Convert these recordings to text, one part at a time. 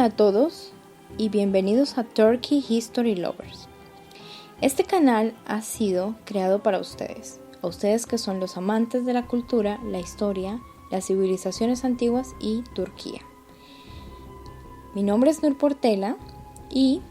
a todos y bienvenidos a Turkey History Lovers. Este canal ha sido creado para ustedes, a ustedes que son los amantes de la cultura, la historia, las civilizaciones antiguas y Turquía. Mi nombre es Nur Portela y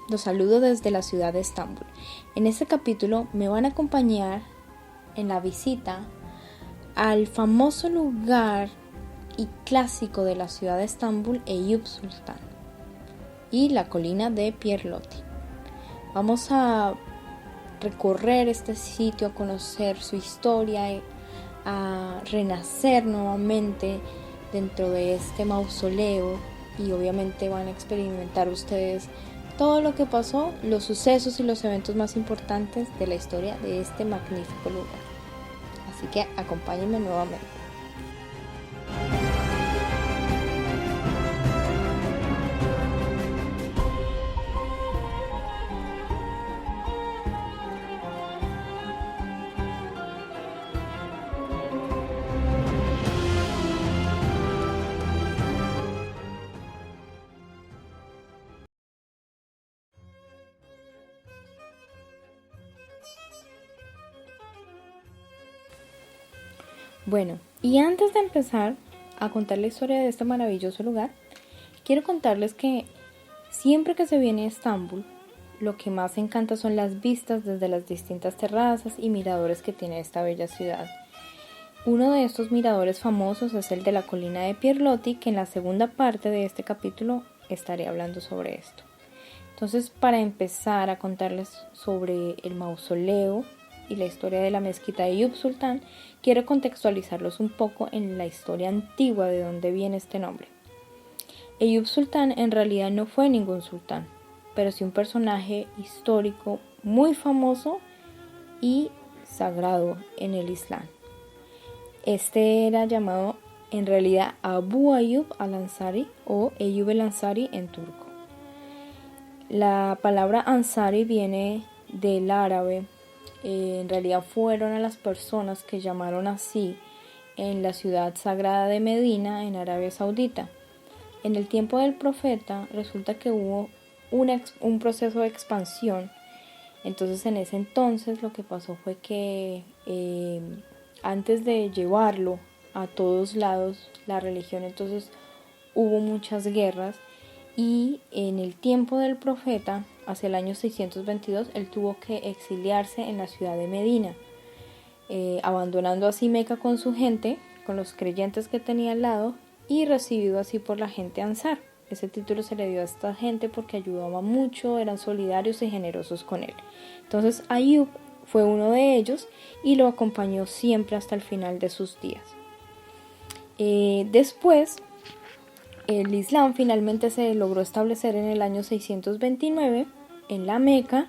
los saludo desde la ciudad de Estambul. En este capítulo me van a acompañar en la visita al famoso lugar y clásico de la ciudad de Estambul, Eyüp Sultan, y la colina de Pierloti. Vamos a recorrer este sitio, a conocer su historia, a renacer nuevamente dentro de este mausoleo, y obviamente van a experimentar ustedes todo lo que pasó, los sucesos y los eventos más importantes de la historia de este magnífico lugar. Así que acompáñenme nuevamente. Bueno, y antes de empezar a contar la historia de este maravilloso lugar, quiero contarles que siempre que se viene a Estambul, lo que más encanta son las vistas desde las distintas terrazas y miradores que tiene esta bella ciudad. Uno de estos miradores famosos es el de la colina de Pierloti, que en la segunda parte de este capítulo estaré hablando sobre esto. Entonces, para empezar a contarles sobre el mausoleo y la historia de la mezquita de Eyüp Sultan, quiero contextualizarlos un poco en la historia antigua de dónde viene este nombre. Eyüp Sultan en realidad no fue ningún sultán, pero sí un personaje histórico muy famoso y sagrado en el Islam. Este era llamado en realidad Abu Ayyub al-Ansari o Eyüp el-Ansari en turco. La palabra Ansari viene del árabe. En realidad fueron a las personas que llamaron así en la ciudad sagrada de Medina, en Arabia Saudita. En el tiempo del profeta resulta que hubo un proceso de expansión. Entonces en ese entonces lo que pasó fue que antes de llevarlo a todos lados la religión, entonces hubo muchas guerras, y en el tiempo del profeta, hacia el año 622, él tuvo que exiliarse en la ciudad de Medina, abandonando así Meca con su gente, con los creyentes que tenía al lado, y recibido así por la gente Ansar. Ese título se le dio a esta gente porque ayudaba mucho, eran solidarios y generosos con él. Entonces Ayub fue uno de ellos y lo acompañó siempre hasta el final de sus días. Después, el Islam finalmente se logró establecer en el año 629 en la Meca.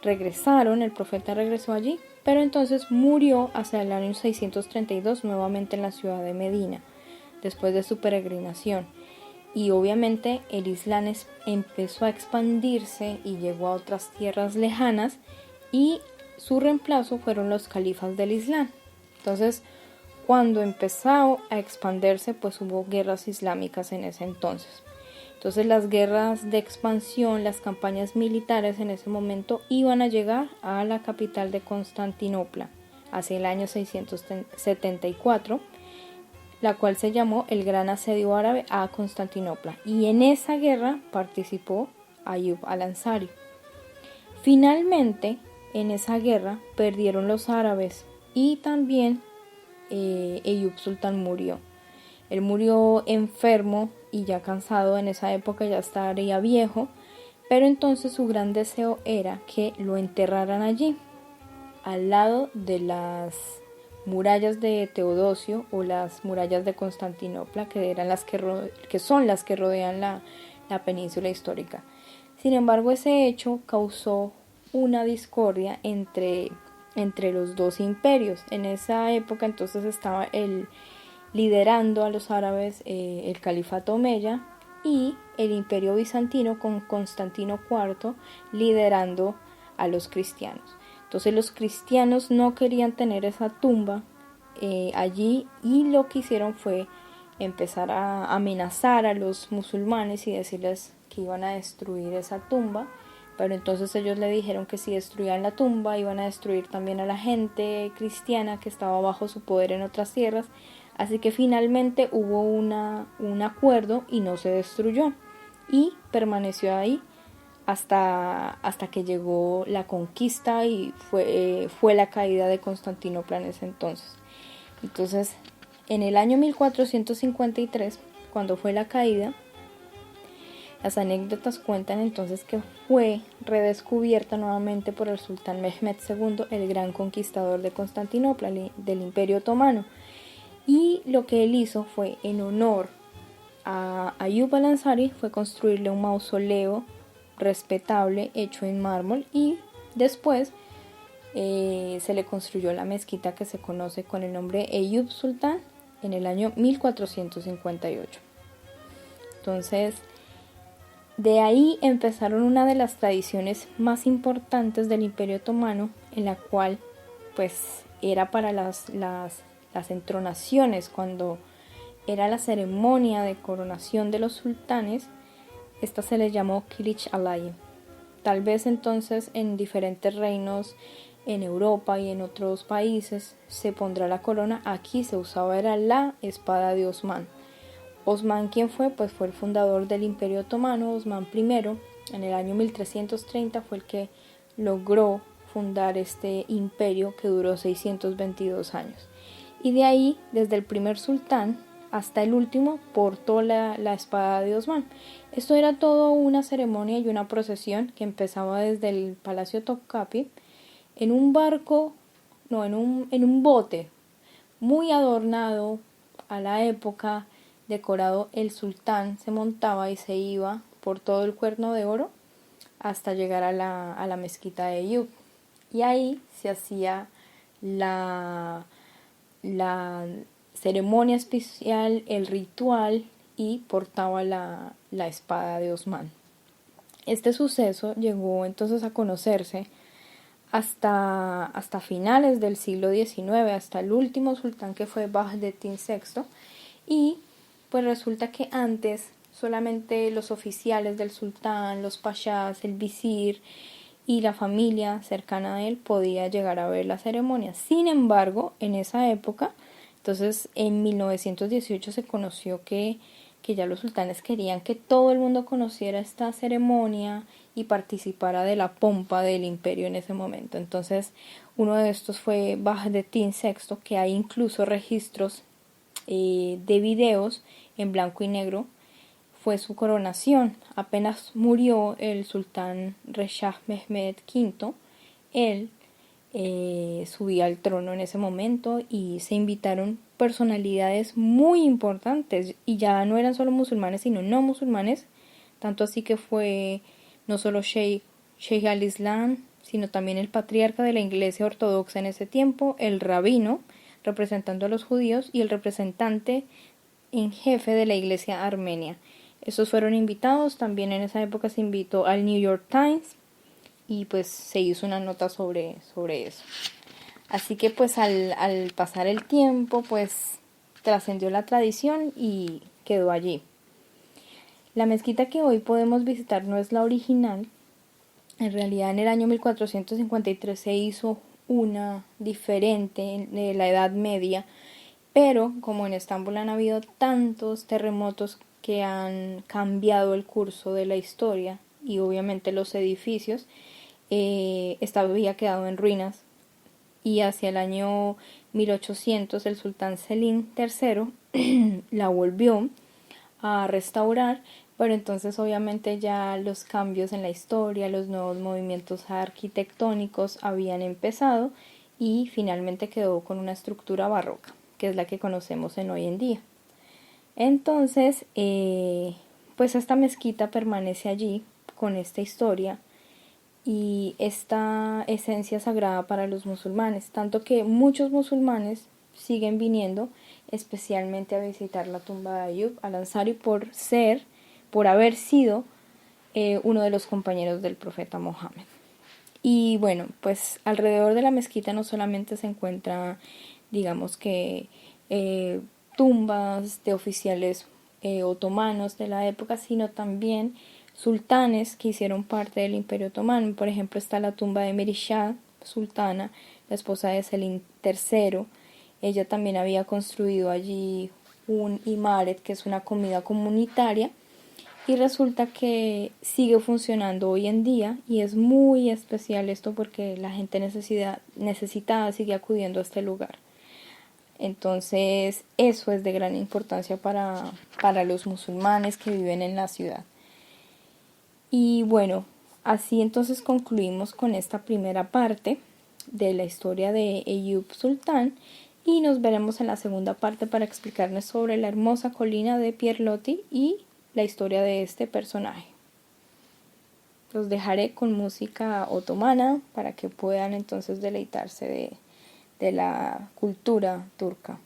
El profeta regresó allí, pero entonces murió hacia el año 632 nuevamente en la ciudad de Medina, después de su peregrinación. Y obviamente el Islam empezó a expandirse y llegó a otras tierras lejanas, y su reemplazo fueron los califas del Islam. Entonces, cuando empezó a expandirse, pues hubo guerras islámicas en ese entonces. Entonces las guerras de expansión, las campañas militares en ese momento iban a llegar a la capital de Constantinopla hacia el año 674, la cual se llamó el Gran Asedio Árabe a Constantinopla, y en esa guerra participó Ayub al-Ansari. Finalmente, en esa guerra perdieron los árabes y también Eyüp Sultan murió. Él murió enfermo y ya cansado, en esa época ya estaría viejo, pero entonces su gran deseo era que lo enterraran allí, al lado de las murallas de Teodosio o las murallas de Constantinopla, que son las que rodean la península histórica. Sin embargo, ese hecho causó una discordia entre los dos imperios. En esa época entonces estaba liderando a los árabes el califato omeya, y el imperio bizantino con Constantino IV liderando a los cristianos. Entonces los cristianos no querían tener esa tumba allí, y lo que hicieron fue empezar a amenazar a los musulmanes y decirles que iban a destruir esa tumba. Pero entonces ellos le dijeron que si destruían la tumba iban a destruir también a la gente cristiana que estaba bajo su poder en otras tierras. Así que finalmente hubo un acuerdo y no se destruyó. Y permaneció ahí hasta que llegó la conquista y fue la caída de Constantinopla en ese entonces. Entonces, en el año 1453, cuando fue la caída, las anécdotas cuentan entonces que fue redescubierta nuevamente por el sultán Mehmed II, el gran conquistador de Constantinopla, del Imperio Otomano. Y lo que él hizo fue, en honor a Ayub al-Ansari, fue construirle un mausoleo respetable hecho en mármol, y después se le construyó la mezquita que se conoce con el nombre Eyüp Sultan en el año 1458. Entonces, de ahí empezaron una de las tradiciones más importantes del Imperio Otomano, en la cual pues era para las entronaciones, cuando era la ceremonia de coronación de los sultanes. Esta se le llamó Kilich Alay. Tal vez entonces en diferentes reinos en Europa y en otros países se pondrá la corona. Aquí se usaba era la espada de Osmán. Osmán, ¿quién fue? Pues fue el fundador del Imperio Otomano. Osmán I, en el año 1330, fue el que logró fundar este imperio que duró 622 años. Y de ahí, desde el primer sultán hasta el último, portó la espada de Osmán. Esto era todo una ceremonia y una procesión que empezaba desde el Palacio Topkapi en un barco, no, en un bote muy adornado a la época, decorado. El sultán se montaba y se iba por todo el Cuerno de Oro hasta llegar a la mezquita de Eyüp. Y ahí se hacía la ceremonia especial, el ritual, y portaba la espada de Osmán. Este suceso llegó entonces a conocerse hasta finales del siglo XIX, hasta el último sultán, que fue Vahdettin VI, y pues resulta que antes solamente los oficiales del sultán, los pashas, el visir y la familia cercana a él podía llegar a ver la ceremonia. Sin embargo, en esa época, entonces en 1918 se conoció que ya los sultanes querían que todo el mundo conociera esta ceremonia y participara de la pompa del imperio en ese momento. Entonces, uno de estos fue Vahdettin VI, que hay incluso registros de videos en blanco y negro. Fue su coronación. Apenas murió el sultán Reshah Mehmed V, él subía al trono en ese momento y se invitaron personalidades muy importantes, y ya no eran solo musulmanes sino no musulmanes, tanto así que fue no solo Sheikh al-Islam, sino también el patriarca de la Iglesia Ortodoxa en ese tiempo, el rabino representando a los judíos y el representante en jefe de la Iglesia armenia. Estos fueron invitados. También en esa época se invitó al New York Times y pues se hizo una nota sobre eso. Así que pues al pasar el tiempo pues trascendió la tradición y quedó allí. La mezquita que hoy podemos visitar no es la original. En realidad en el año 1453 se hizo una diferente de la Edad Media, pero como en Estambul han habido tantos terremotos que han cambiado el curso de la historia y obviamente los edificios, esta había quedado en ruinas, y hacia el año 1800 el sultán Selim III la volvió a restaurar, pero entonces obviamente ya los cambios en la historia, los nuevos movimientos arquitectónicos habían empezado y finalmente quedó con una estructura barroca, que es la que conocemos en hoy en día. Entonces, pues esta mezquita permanece allí con esta historia y esta esencia sagrada para los musulmanes, tanto que muchos musulmanes siguen viniendo especialmente a visitar la tumba de Ayub al-Ansari por haber sido uno de los compañeros del profeta Mohammed. Y bueno, pues alrededor de la mezquita no solamente se encuentra, digamos que tumbas de oficiales otomanos de la época, sino también sultanes que hicieron parte del Imperio Otomano. Por ejemplo, está la tumba de Merishah, sultana, la esposa de Selim III. Ella también había construido allí un imaret, que es una comida comunitaria, y resulta que sigue funcionando hoy en día y es muy especial esto porque la gente necesitada sigue acudiendo a este lugar. Entonces eso es de gran importancia para los musulmanes que viven en la ciudad. Y bueno, así entonces concluimos con esta primera parte de la historia de Eyüp Sultán y nos veremos en la segunda parte para explicarles sobre la hermosa colina de Pierlotti y la historia de este personaje. Los dejaré con música otomana para que puedan entonces deleitarse de la cultura turca.